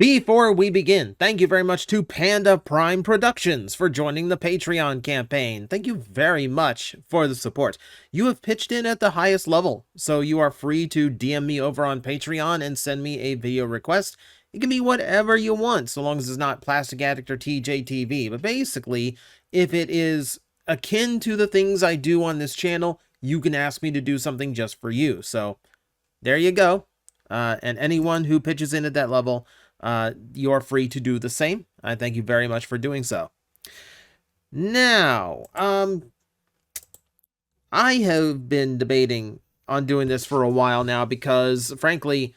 Before we begin, thank you very much to Panda Prime Productions for joining the Patreon campaign. Thank you very much for the support. You have pitched in at the highest level, so you are free to DM me over on Patreon and send me a video request. It can be whatever you want, so long as it's not Plastic Addict or TJTV. But basically, if it is akin to the things I do on this channel, you can ask me to do something just for you. So, there you go. And anyone who pitches in at that level, you're free to do the same. I thank you very much for doing so. Now, I have been debating on doing this for a while now because, frankly,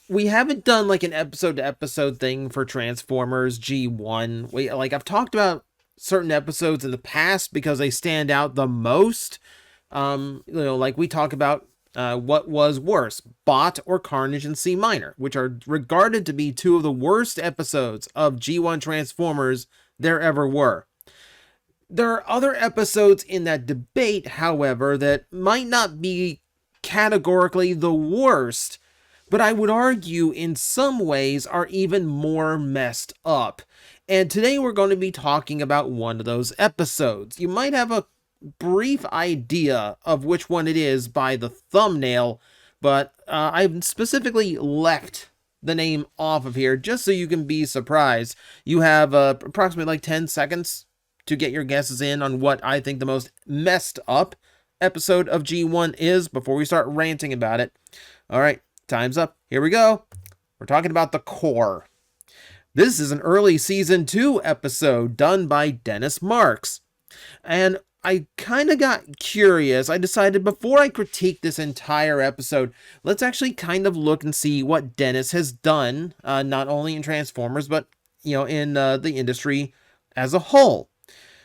we haven't done like an episode-to-episode thing for Transformers G1. I've talked about certain episodes in the past because they stand out the most. Like we talk about what was worse, Bot or Carnage in C minor, which are regarded to be two of the worst episodes of G1 Transformers there ever were. There are other episodes in that debate, however, that might not be categorically the worst, but I would argue in some ways are even more messed up. And today we're going to be talking about one of those episodes. You might have a brief idea of which one it is by the thumbnail, but I've specifically left the name off of here just so you can be surprised. You have approximately like 10 seconds to get your guesses in on what I think the most messed up episode of G1 is before we start ranting about it. All right, time's up. Here we go. We're talking about the Core. This is an early season 2 episode done by Dennis Marks. And I kind of got curious. I decided before I critique this entire episode, let's actually kind of look and see what Dennis has done, not only in Transformers, but, in the industry as a whole.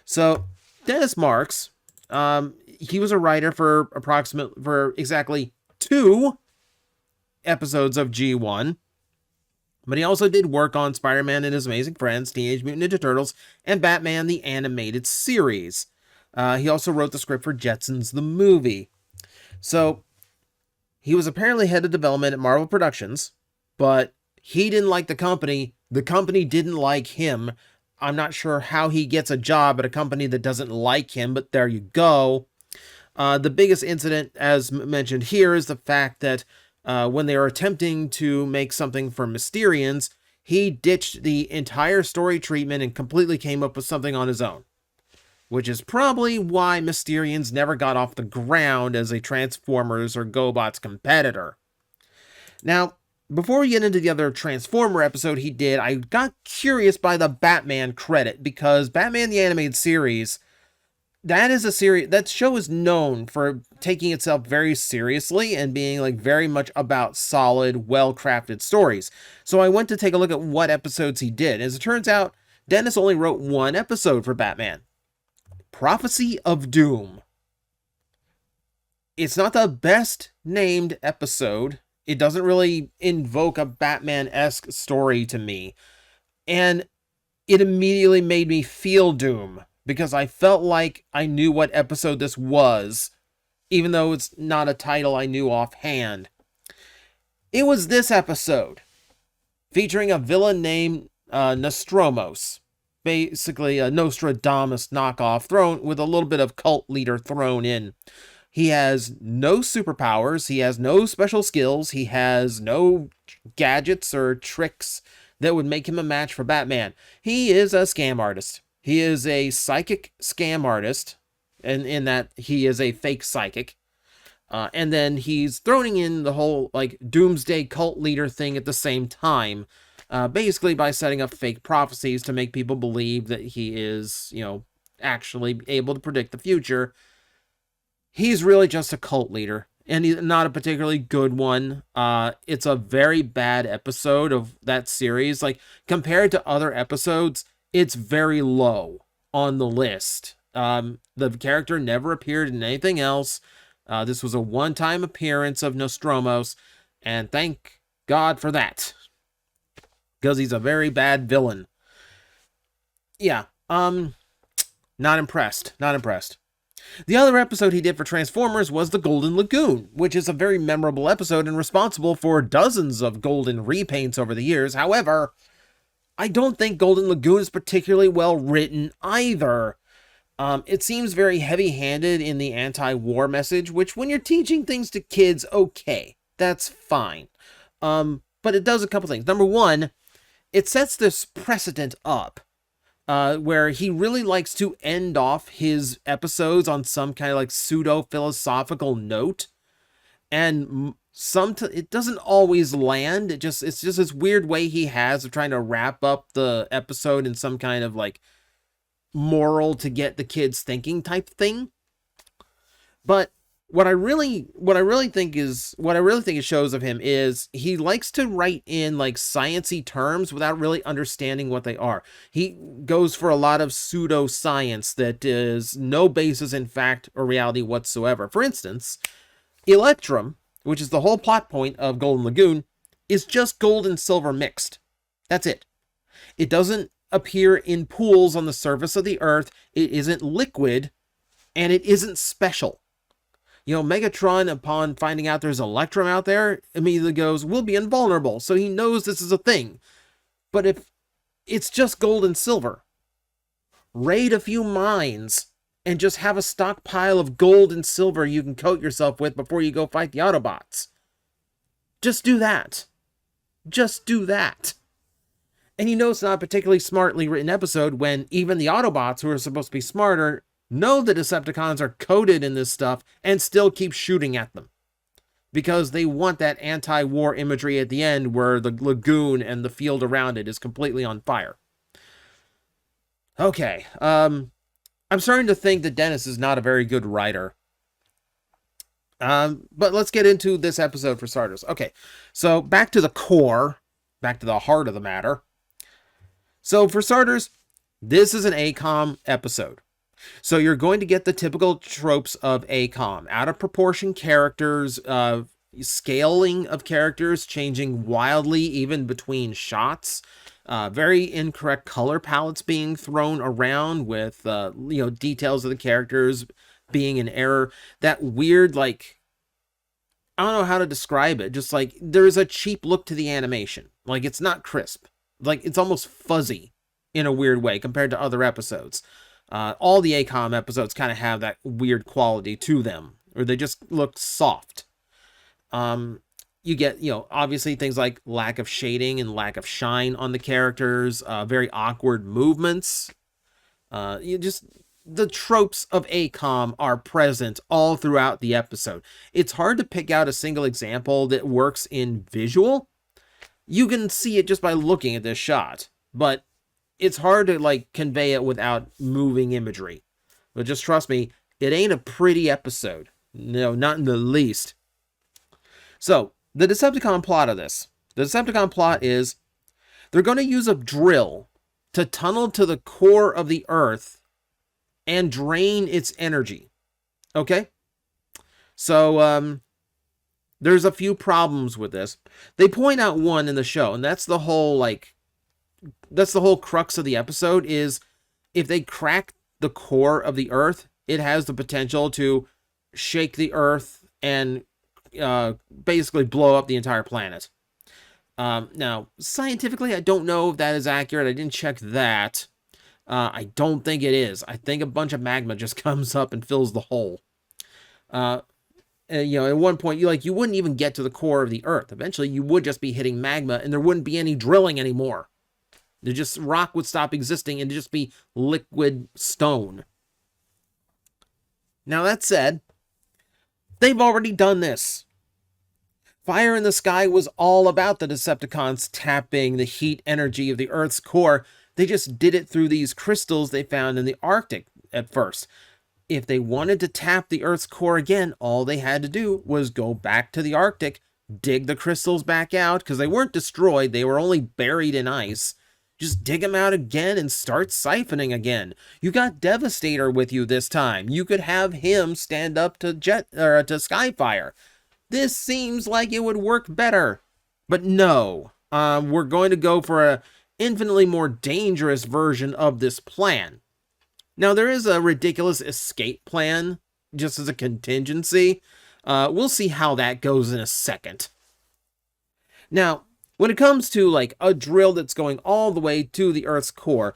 So, Dennis Marks, he was a writer for exactly 2 episodes of G1. But he also did work on Spider-Man and His Amazing Friends, Teenage Mutant Ninja Turtles, and Batman the Animated Series. He also wrote the script for Jetsons the movie. So, he was apparently head of development at Marvel Productions, but he didn't like the company didn't like him. I'm not sure how he gets a job at a company that doesn't like him, but there you go. The biggest incident, as mentioned here, is the fact that when they were attempting to make something for Mysterians, he ditched the entire story treatment and completely came up with something on his own. Which is probably why Mysterians never got off the ground as a Transformers or GoBots competitor. Now, before we get into the other Transformer episode he did, I got curious by the Batman credit, because Batman the Animated Series, that show is known for taking itself very seriously and being like very much about solid, well-crafted stories. So I went to take a look at what episodes he did. As it turns out, Dennis only wrote 1 episode for Batman. Prophecy of Doom. It's not the best named episode. It doesn't really invoke a Batman-esque story to me. And it immediately made me feel Doom, because I felt like I knew what episode this was, even though it's not a title I knew offhand. It was this episode, featuring a villain named Nostromos. Basically a Nostradamus knockoff thrown with a little bit of cult leader thrown in. He has no superpowers, he has no special skills, he has no gadgets or tricks that would make him a match for Batman. He is a scam artist. He is a psychic scam artist, and in that he is a fake psychic. And then he's throwing in the whole like doomsday cult leader thing at the same time. Basically by setting up fake prophecies to make people believe that he is, actually able to predict the future. He's really just a cult leader, and he's not a particularly good one. It's a very bad episode of that series. Like, compared to other episodes, it's very low on the list. The character never appeared in anything else. This was a one-time appearance of Nostromos, and thank God for that, because he's a very bad villain. Yeah, not impressed. The other episode he did for Transformers was the Golden Lagoon, which is a very memorable episode and responsible for dozens of golden repaints over the years. However, I don't think Golden Lagoon is particularly well written either. It seems very heavy-handed in the anti-war message, which when you're teaching things to kids, okay, that's fine. But it does a couple things. Number one, it sets this precedent up where he really likes to end off his episodes on some kind of like pseudo-philosophical note. And it doesn't always land. It's just this weird way he has of trying to wrap up the episode in some kind of like moral to get the kids thinking type thing. But what I really think it shows of him is he likes to write in like sciencey terms without really understanding what they are. He goes for a lot of pseudoscience that is no basis in fact or reality whatsoever. For instance, Electrum, which is the whole plot point of Golden Lagoon, is just gold and silver mixed. That's it. It doesn't appear in pools on the surface of the Earth. It isn't liquid, and it isn't special. You know, Megatron, upon finding out there's Electrum out there, immediately goes, we'll be invulnerable. So he knows this is a thing. But if it's just gold and silver, raid a few mines and just have a stockpile of gold and silver you can coat yourself with before you go fight the Autobots. Just do that. Just do that. And you know it's not a particularly smartly written episode when even the Autobots, who are supposed to be smarter, know the Decepticons are coated in this stuff and still keep shooting at them. Because they want that anti-war imagery at the end where the lagoon and the field around it is completely on fire. Okay, I'm starting to think that Dennis is not a very good writer. But let's get into this episode for starters. Okay, so back to the core, back to the heart of the matter. So for starters, this is an ACOM episode. So you're going to get the typical tropes of ACOM. Out of proportion characters, scaling of characters, changing wildly even between shots. Very incorrect color palettes being thrown around with, details of the characters being in error. That weird, like, I don't know how to describe it. Just like, there's a cheap look to the animation. Like, it's not crisp. Like, it's almost fuzzy in a weird way compared to other episodes. All the ACOM episodes kind of have that weird quality to them, or they just look soft. You get, obviously things like lack of shading and lack of shine on the characters, very awkward movements. The tropes of ACOM are present all throughout the episode. It's hard to pick out a single example that works in visual. You can see it just by looking at this shot, but it's hard to like convey it without moving imagery. But just trust me, it ain't a pretty episode. No, not in the least. So, the Decepticon plot of this. The Decepticon plot is they're going to use a drill to tunnel to the core of the Earth and drain its energy. Okay? So, there's a few problems with this. They point out one in the show, and that's the whole crux of the episode is if they crack the core of the Earth, it has the potential to shake the Earth and basically blow up the entire planet. Now, scientifically, I don't know if that is accurate. I didn't check that. I don't think it is. I think a bunch of magma just comes up and fills the hole. At one point, you wouldn't even get to the core of the Earth. Eventually, you would just be hitting magma, and there wouldn't be any drilling anymore. Rock would stop existing, and it'd just be liquid stone. Now, that said, they've already done this. Fire in the Sky was all about the Decepticons tapping the heat energy of the Earth's core. They just did it through these crystals they found in the Arctic at first. If they wanted to tap the Earth's core again, all they had to do was go back to the Arctic, dig the crystals back out, because they weren't destroyed, they were only buried in ice. Just dig them out again and start siphoning again. You got Devastator with you this time. You could have him stand up to Skyfire. This seems like it would work better. But no, we're going to go for an infinitely more dangerous version of this plan. Now, there is a ridiculous escape plan, just as a contingency. We'll see how that goes in a second. Now, when it comes to like a drill that's going all the way to the Earth's core,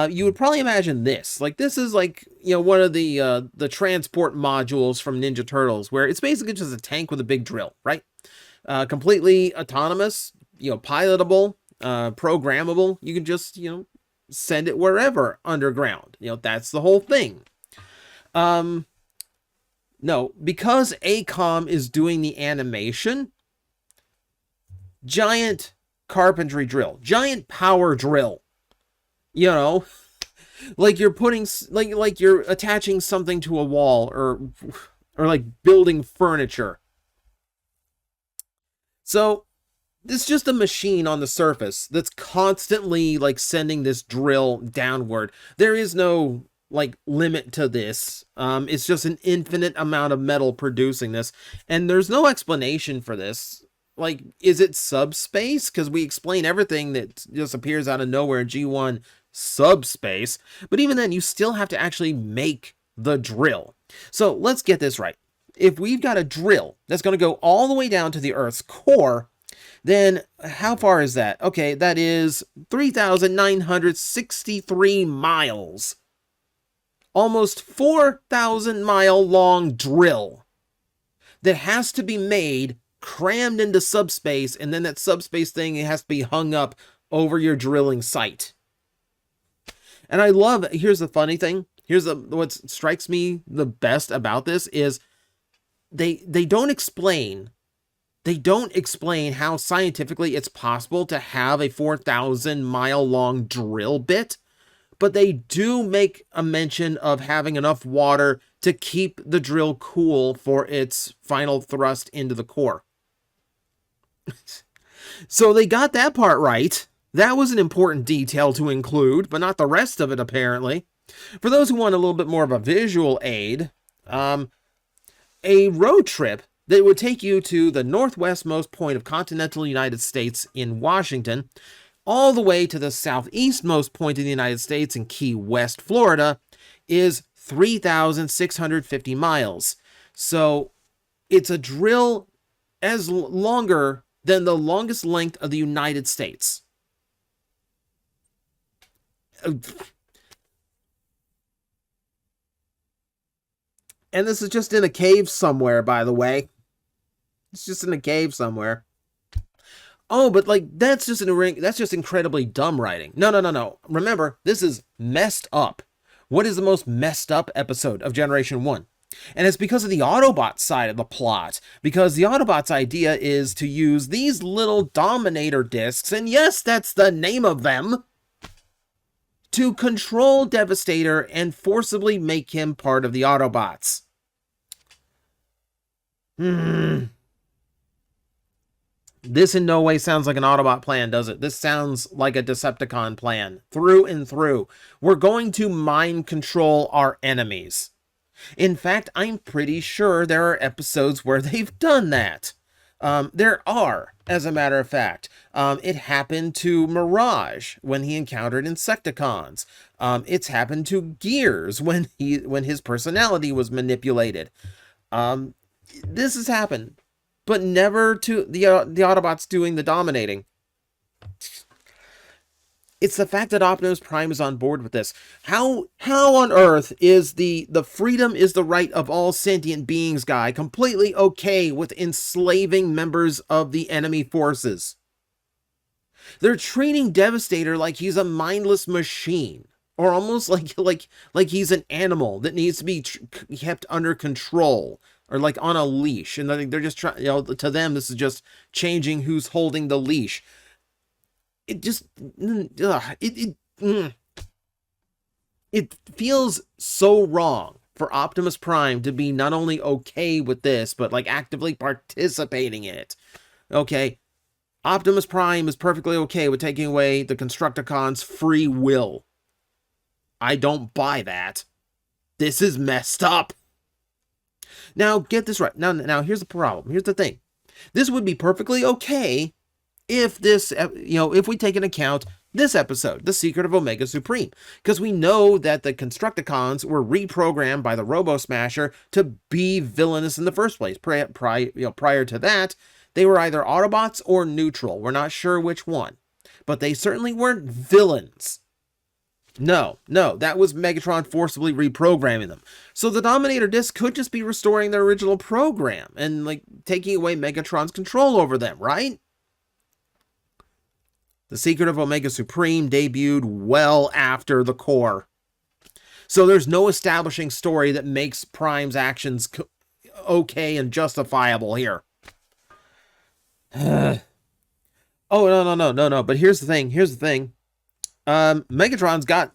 you would probably imagine this. Like this is like, you know, one of the transport modules from Ninja Turtles, where it's basically just a tank with a big drill, right? Completely autonomous, you know, pilotable, programmable. You can just, you know, send it wherever underground. You know, that's the whole thing. No, because ACOM is doing the animation, giant carpentry drill, giant power drill, you know, like you're putting, like you're attaching something to a wall, or like building furniture. So it's just a machine on the surface that's constantly like sending this drill downward. There is no like limit to this. It's just an infinite amount of metal producing this, and there's no explanation for this. Like, is it subspace? Because we explain everything that just appears out of nowhere in G1 subspace. But even then, you still have to actually make the drill. So let's get this right. If we've got a drill that's going to go all the way down to the Earth's core, then how far is that? Okay, that is 3,963 miles. Almost 4,000 mile long drill that has to be made, crammed into subspace, and then that subspace thing has to be hung up over your drilling site. And I love, here's the funny thing, what strikes me the best about this is they don't explain how scientifically it's possible to have a 4,000 mile long drill bit, but they do make a mention of having enough water to keep the drill cool for its final thrust into the core. So they got that part right. That was an important detail to include, but not the rest of it, apparently. For those who want a little bit more of a visual aid, a road trip that would take you to the northwestmost point of continental United States in Washington, all the way to the southeastmost point of the United States in Key West, Florida, is 3,650 miles. So it's a drill as longer than the longest length of the United States. And this is just in a cave somewhere, by the way. It's just in a cave somewhere. Oh, but like, that's just incredibly dumb writing. No. Remember, this is messed up. What is the most messed up episode of Generation 1? And it's because of the Autobots side of the plot. Because the Autobots' idea is to use these little Dominator discs, and yes, that's the name of them, to control Devastator and forcibly make him part of the Autobots. This in no way sounds like an Autobot plan, does it? This sounds like a Decepticon plan, through and through. We're going to mind control our enemies. In fact, I'm pretty sure there are episodes where they've done that. There are, as a matter of fact. It happened to Mirage when he encountered Insecticons. It's happened to Gears when his personality was manipulated. This has happened, but never to the Autobots doing the dominating. It's the fact that Optimus Prime is on board with this. How on earth is the freedom is the right of all sentient beings guy completely okay with enslaving members of the enemy forces? They're treating Devastator like he's a mindless machine, or almost like he's an animal that needs to be kept under control, or like on a leash. And they're just trying, to them, this is just changing who's holding the leash. It just, it feels so wrong for Optimus Prime to be not only okay with this, but like actively participating in it. Okay, Optimus Prime is perfectly okay with taking away the Constructicons' free will. I don't buy that. This is messed up. Now, get this right. Now here's the problem. Here's the thing. This would be perfectly okay if this, if we take into account this episode, The Secret of Omega Supreme, because we know that the Constructicons were reprogrammed by the Robo Smasher to be villainous in the first place. Prior to that, they were either Autobots or neutral. We're not sure which one, but they certainly weren't villains. No, that was Megatron forcibly reprogramming them. So the Dominator Disc could just be restoring their original program and like taking away Megatron's control over them, right? The Secret of Omega Supreme debuted well after the core. So there's no establishing story that makes Prime's actions okay and justifiable here. Oh, no. But here's the thing. Megatron's got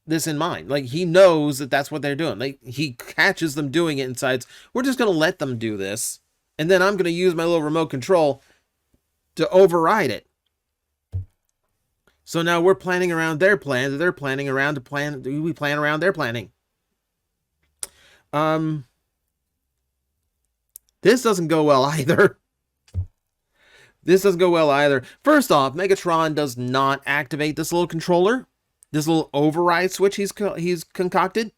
this in mind. Like, he knows that that's what they're doing. Like, he catches them doing it and decides, we're just going to let them do this. And then I'm going to use my little remote control to override it. So now we're planning around their plan. They're planning around to plan. We plan around their planning. This doesn't go well either. First off, Megatron does not activate this little controller. This little override switch he's concocted.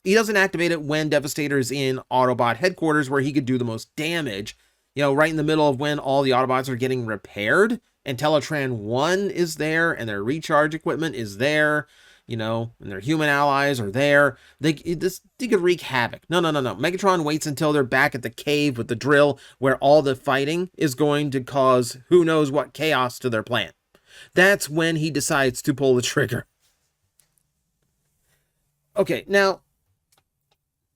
He doesn't activate it when Devastator is in Autobot headquarters where he could do the most damage. You know, right in the middle of when all the Autobots are getting repaired. And Teletran 1 is there, and their recharge equipment is there, you know, and their human allies are there. They could wreak havoc. No. Megatron waits until they're back at the cave with the drill, where all the fighting is going to cause who knows what chaos to their plan. That's when he decides to pull the trigger. Okay, now,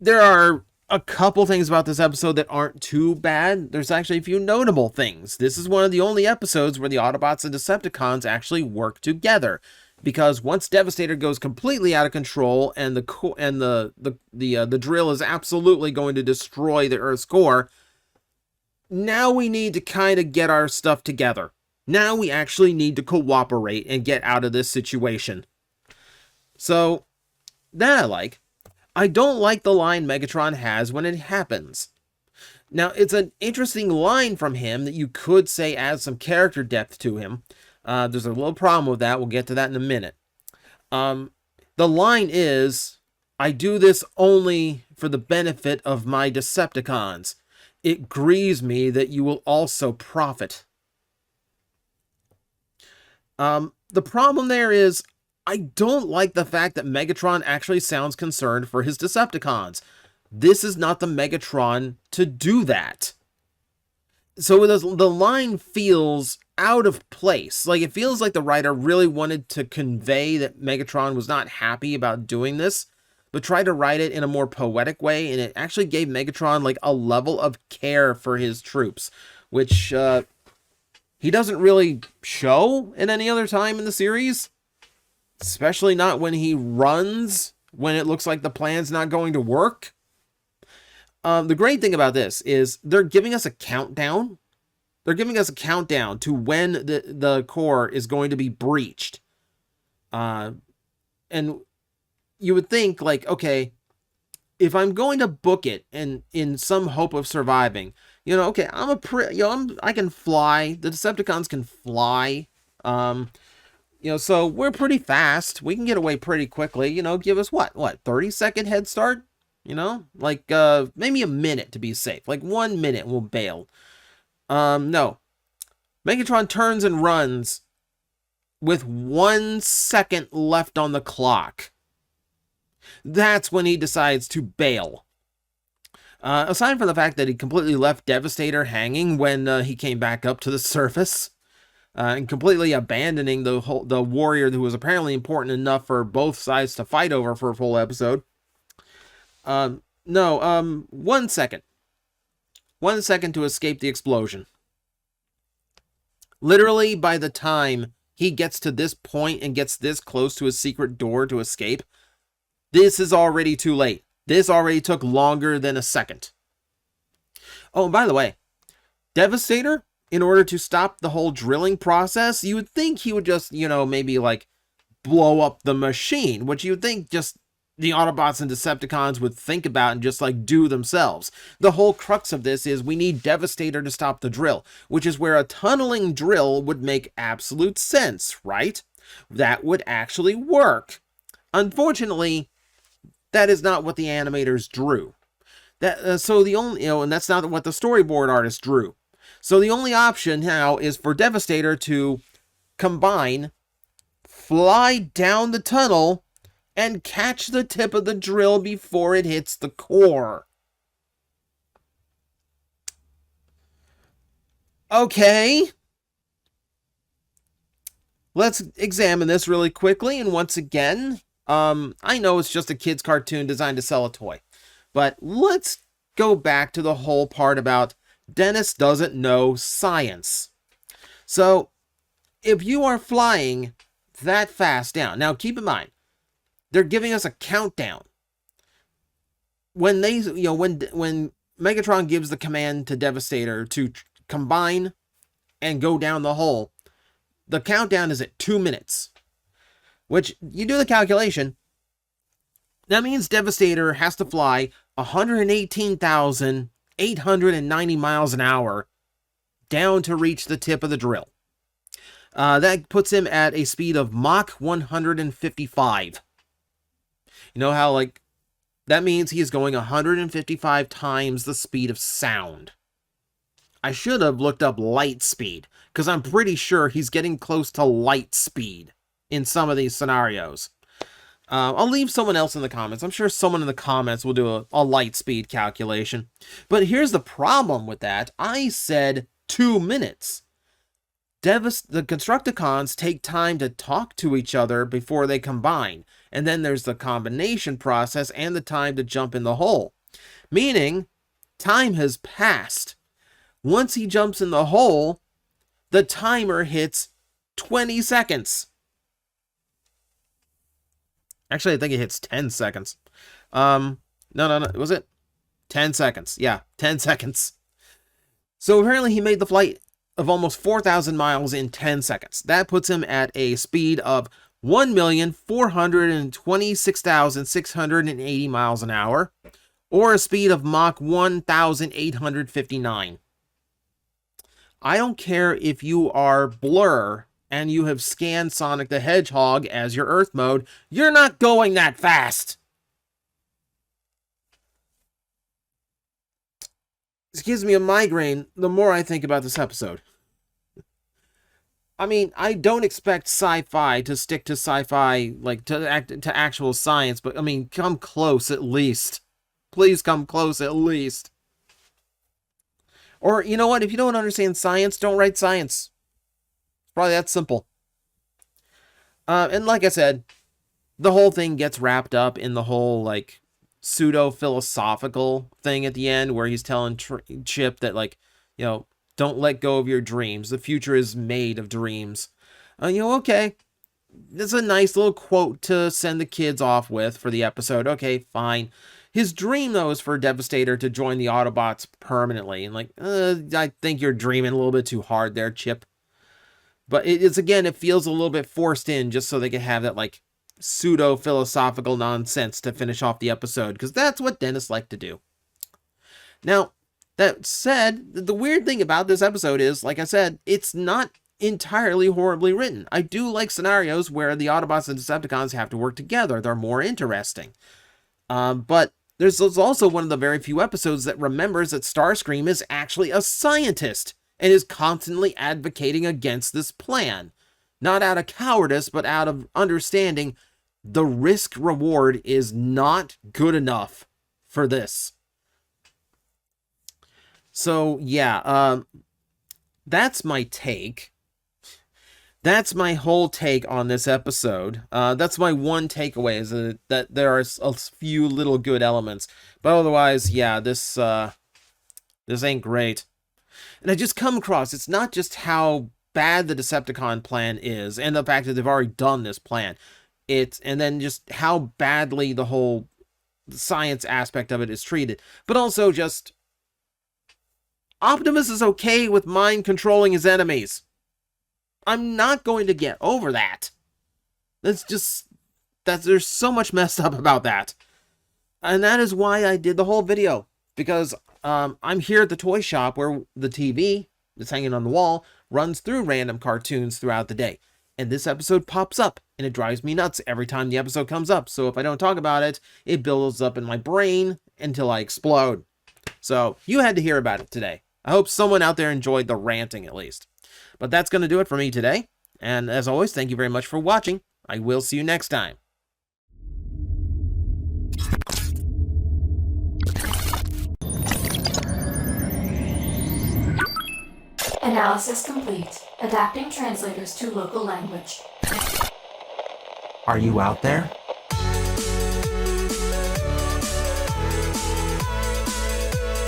there are a couple things about this episode that aren't too bad. There's actually a few notable things. This is one of the only episodes where the Autobots and Decepticons actually work together, because once Devastator goes completely out of control and the drill is absolutely going to destroy the Earth's core, now we need to kind of get our stuff together. Now we actually need to cooperate and get out of this situation. So that I like. I don't like the line Megatron has when it happens. Now, it's an interesting line from him that you could say adds some character depth to him. There's a little problem with that. We'll get to that in a minute. The line is, I do this only for the benefit of my Decepticons. It grieves me that you will also profit. The problem there is, I don't like the fact that Megatron actually sounds concerned for his Decepticons. This is not the Megatron to do that. So the line feels out of place. Like, it feels like the writer really wanted to convey that Megatron was not happy about doing this, but tried to write it in a more poetic way, and it actually gave Megatron, like, a level of care for his troops, which he doesn't really show at any other time in the series. Especially not when he runs, when it looks like the plan's not going to work. The great thing about this is they're giving us a countdown. They're giving us a countdown to when the core is going to be breached. And you would think, like, okay, if I'm going to book it and in some hope of surviving, you know, okay, I can fly. The Decepticons can fly. You know, so we're pretty fast. We can get away pretty quickly. You know, give us what 30-second head start? You know, like maybe a minute to be safe. Like 1 minute, we'll bail. No. Megatron turns and runs with 1 second left on the clock. That's when he decides to bail. Aside from the fact that he completely left Devastator hanging when he came back up to the surface. And completely abandoning the warrior who was apparently important enough for both sides to fight over for a full episode. 1 second. 1 second to escape the explosion. Literally, by the time he gets to this point and gets this close to his secret door to escape, this is already too late. This already took longer than a second. Oh, and by the way, Devastator, in order to stop the whole drilling process, you would think he would just, you know, maybe like blow up the machine, which you would think just the Autobots and Decepticons would think about and just like do themselves. The whole crux of this is we need Devastator to stop the drill, which is where a tunneling drill would make absolute sense, right? that would actually work. Unfortunately, that is not what the animators drew. So the only, and that's not what the storyboard artist drew. So the only option now is for Devastator to combine, fly down the tunnel, and catch the tip of the drill before it hits the core. Okay. Let's examine this really quickly, and once again, I know it's just a kid's cartoon designed to sell a toy, but let's go back to the whole part about Dennis doesn't know science. So, if you are flying that fast down, now keep in mind, they're giving us a countdown. When they, when Megatron gives the command to Devastator to combine and go down the hole, the countdown is at 2 minutes. Which, you do the calculation, that means Devastator has to fly 118,890 miles an hour down to reach the tip of the drill. That puts him at a speed of Mach 155. You know how, that means he is going 155 times the speed of sound. I should have looked up light speed, because I'm pretty sure he's getting close to light speed in some of these scenarios. I'll leave someone else in the comments. I'm sure someone in the comments will do a light speed calculation. But here's the problem with that. I said 2 minutes. The Constructicons take time to talk to each other before they combine. And then there's the combination process and the time to jump in the hole. Meaning, time has passed. Once he jumps in the hole, the timer hits 20 seconds. Actually, I think it hits 10 seconds. No. Was it? 10 seconds. Yeah, 10 seconds. So apparently he made the flight of almost 4,000 miles in 10 seconds. That puts him at a speed of 1,426,680 miles an hour, or a speed of Mach 1,859. I don't care if you are Blur and you have scanned Sonic the Hedgehog as your Earth mode, you're not going that fast. This gives me a migraine the more I think about this episode. I mean, I don't expect sci-fi to stick to sci-fi, to actual science, but I mean, come close at least. Please come close at least. Or, you know what? If you don't understand science, don't write science. It's probably that simple. And like I said, the whole thing gets wrapped up in the whole, pseudo-philosophical thing at the end, where he's telling Chip that, don't let go of your dreams. The future is made of dreams. Okay. That's a nice little quote to send the kids off with for the episode. Okay, fine. His dream, though, is for Devastator to join the Autobots permanently. And, I think you're dreaming a little bit too hard there, Chip. But it feels a little bit forced in just so they can have that, pseudo-philosophical nonsense to finish off the episode. Because that's what Dennis liked to do. Now, that said, the weird thing about this episode is, like I said, it's not entirely horribly written. I do like scenarios where the Autobots and Decepticons have to work together. They're more interesting. But there's also one of the very few episodes that remembers that Starscream is actually a scientist and is constantly advocating against this plan. Not out of cowardice, but out of understanding the risk-reward is not good enough for this. So, yeah, that's my take. That's my whole take on this episode. That's my one takeaway, is that there are a few little good elements. But otherwise, yeah, this ain't great. And I just come across, it's not just how bad the Decepticon plan is, and the fact that they've already done this plan. And then just how badly the whole science aspect of it is treated. But also just, Optimus is okay with mind controlling his enemies. I'm not going to get over that. There's so much messed up about that. And that is why I did the whole video. Because I'm here at the toy shop where the TV that's hanging on the wall runs through random cartoons throughout the day. and this episode pops up, and it drives me nuts every time the episode comes up. So if I don't talk about it, it builds up in my brain until I explode. So you had to hear about it today. I hope someone out there enjoyed the ranting at least. But that's going to do it for me today. And as always, thank you very much for watching. I will see you next time. Analysis complete. Adapting translators to local language. Are you out there?